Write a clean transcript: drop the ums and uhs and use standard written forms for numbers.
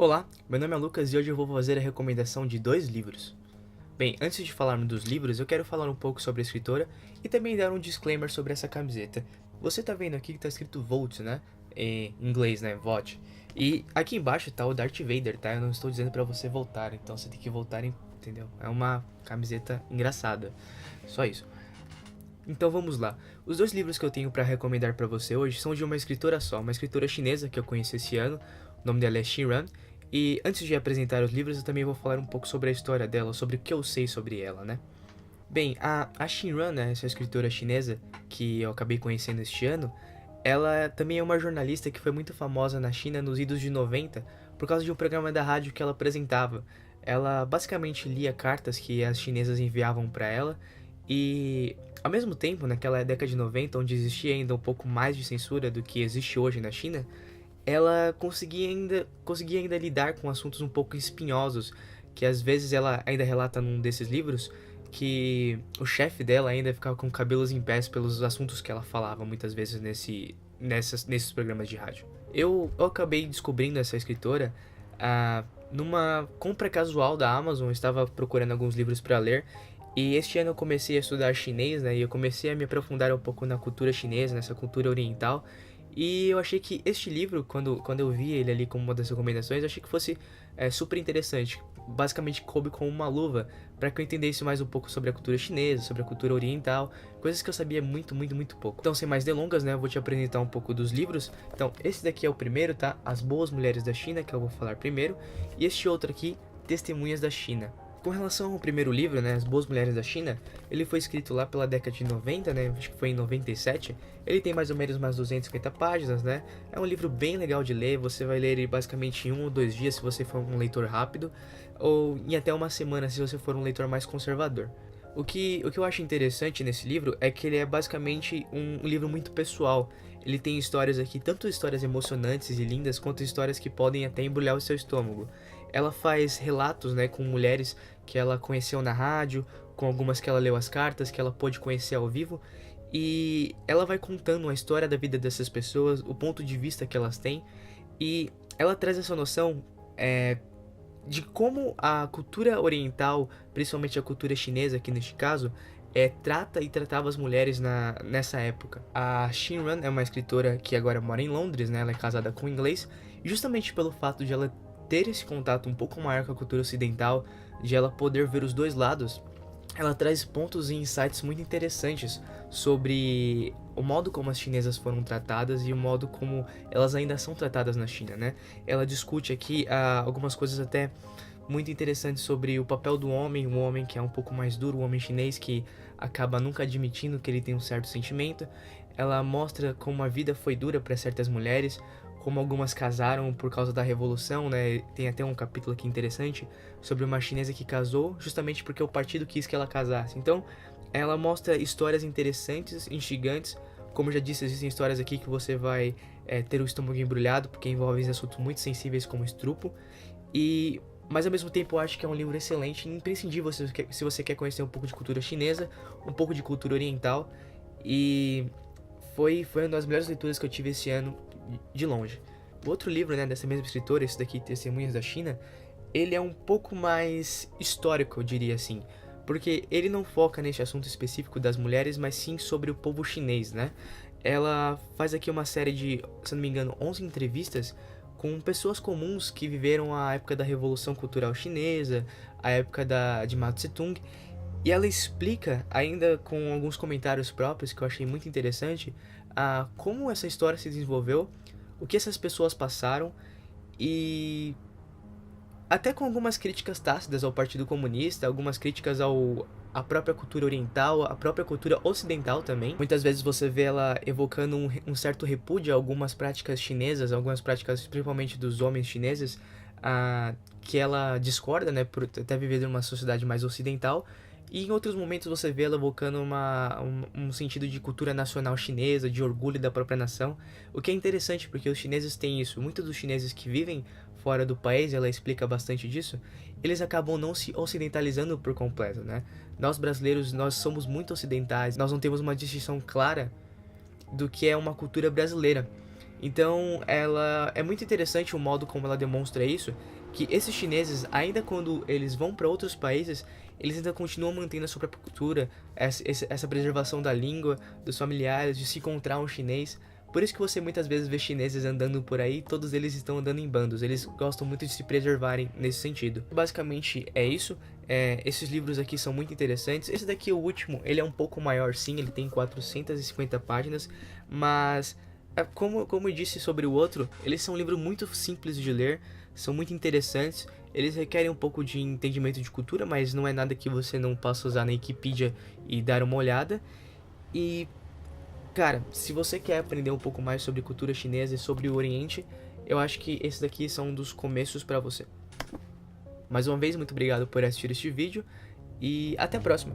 Olá, meu nome é Lucas e hoje eu vou fazer a recomendação de dois livros. Bem, antes de falarmos dos livros, eu quero falar um pouco sobre a escritora e também dar um disclaimer sobre essa camiseta. Você tá vendo aqui que tá escrito Volt, né? Em inglês, né? Vought. E aqui embaixo tá o Darth Vader, tá? Eu não estou dizendo pra você voltar, então você tem que voltar, entendeu? É uma camiseta engraçada. Só isso. Então vamos lá. Os dois livros que eu tenho pra recomendar pra você hoje são de uma escritora só, uma escritora chinesa que eu conheci esse ano. O nome dela é Xin Ran. E antes de apresentar os livros, eu também vou falar um pouco sobre a história dela, sobre o que eu sei sobre ela, né? Bem, a Xin Ran, né, essa escritora chinesa que eu acabei conhecendo este ano, ela também é uma jornalista que foi muito famosa na China nos idos de 90 por causa de um programa da rádio que ela apresentava. Ela basicamente lia cartas que as chinesas enviavam para ela e, ao mesmo tempo, naquela década de 90, onde existia ainda um pouco mais de censura do que existe hoje na China, ela conseguia ainda lidar com assuntos um pouco espinhosos, que às vezes ela ainda relata num desses livros que o chefe dela ainda ficava com cabelos em pés pelos assuntos que ela falava muitas vezes nesses programas de rádio. Eu acabei descobrindo essa escritora numa compra casual da Amazon. Eu estava procurando alguns livros para ler e este ano eu comecei a estudar chinês, né? E eu comecei a me aprofundar um pouco na cultura chinesa, nessa cultura oriental. E eu achei que este livro, quando eu vi ele ali como uma das recomendações, eu achei que fosse super interessante. Basicamente coube como uma luva para que eu entendesse mais um pouco sobre a cultura chinesa, sobre a cultura oriental, coisas que eu sabia muito, muito, muito pouco. Então, sem mais delongas, né, eu vou te apresentar um pouco dos livros. Então, esse daqui é o primeiro, tá? As Boas Mulheres da China, que eu vou falar primeiro. E este outro aqui, Testemunhas da China. Com relação ao primeiro livro, né, As Boas Mulheres da China, ele foi escrito lá pela década de 90, né, acho que foi em 97. Ele tem mais ou menos umas 250 páginas, né, é um livro bem legal de ler, você vai ler ele basicamente em 1 ou 2 dias se você for um leitor rápido, ou em até uma semana se você for um leitor mais conservador. O que eu acho interessante nesse livro é que ele é basicamente um livro muito pessoal. Ele tem histórias aqui, tanto histórias emocionantes e lindas, quanto histórias que podem até embrulhar o seu estômago. Ela faz relatos, né, com mulheres que ela conheceu na rádio, com algumas que ela leu as cartas, que ela pôde conhecer ao vivo, e ela vai contando a história da vida dessas pessoas, o ponto de vista que elas têm, e ela traz essa noção de como a cultura oriental, principalmente a cultura chinesa aqui neste caso, trata e tratava as mulheres nessa época. A Xin Ran é uma escritora que agora mora em Londres, né? Ela é casada com um inglês, e justamente pelo fato de ela ter esse contato um pouco maior com a cultura ocidental, de ela poder ver os dois lados, ela traz pontos e insights muito interessantes sobre o modo como as chinesas foram tratadas e o modo como elas ainda são tratadas na China, né? Ela discute aqui algumas coisas até muito interessantes sobre o papel do homem, o homem que é um pouco mais duro, o homem chinês que acaba nunca admitindo que ele tem um certo sentimento. Ela mostra como a vida foi dura para certas mulheres, como algumas casaram por causa da revolução, né? Tem até um capítulo aqui interessante sobre uma chinesa que casou justamente porque o partido quis que ela casasse. Então, ela mostra histórias interessantes, instigantes. Como eu já disse, existem histórias aqui que você vai ter o estômago embrulhado, porque envolvem assuntos muito sensíveis como estupro. Mas ao mesmo tempo eu acho que é um livro excelente e imprescindível se você quer conhecer um pouco de cultura chinesa, um pouco de cultura oriental. E foi uma das melhores leituras que eu tive esse ano, de longe. O outro livro, né, dessa mesma escritora, esse daqui, Testemunhas da China, ele é um pouco mais histórico, eu diria assim, porque ele não foca nesse assunto específico das mulheres, mas sim sobre o povo chinês, né? Ela faz aqui uma série de, se não me engano, 11 entrevistas com pessoas comuns que viveram a época da Revolução Cultural Chinesa, a época de Mao Tse-tung, e ela explica, ainda com alguns comentários próprios que eu achei muito interessante, como essa história se desenvolveu, o que essas pessoas passaram e até com algumas críticas tácitas ao Partido Comunista, algumas críticas à própria cultura oriental, à própria cultura ocidental também. Muitas vezes você vê ela evocando um certo repúdio a algumas práticas chinesas, algumas práticas principalmente dos homens chineses, que ela discorda, né, por até viver numa sociedade mais ocidental. E em outros momentos você vê ela evocando um sentido de cultura nacional chinesa, de orgulho da própria nação. O que é interessante porque os chineses têm isso. Muitos dos chineses que vivem fora do país, ela explica bastante disso, eles acabam não se ocidentalizando por completo, né? Nós brasileiros, nós somos muito ocidentais, nós não temos uma distinção clara do que é uma cultura brasileira. Então, ela é muito interessante o modo como ela demonstra isso, que esses chineses, ainda quando eles vão para outros países, eles ainda continuam mantendo a sua própria cultura, essa preservação da língua, dos familiares, de se encontrar um chinês. Por isso que você muitas vezes vê chineses andando por aí, todos eles estão andando em bandos, eles gostam muito de se preservarem nesse sentido. Basicamente é isso, esses livros aqui são muito interessantes. Esse daqui, o último, ele é um pouco maior sim, ele tem 450 páginas, mas como eu disse sobre o outro, eles são livros muito simples de ler, são muito interessantes, eles requerem um pouco de entendimento de cultura, mas não é nada que você não possa usar na Wikipedia e dar uma olhada. E, cara, se você quer aprender um pouco mais sobre cultura chinesa e sobre o Oriente, eu acho que esses daqui são um dos começos para você. Mais uma vez, muito obrigado por assistir este vídeo e até a próxima!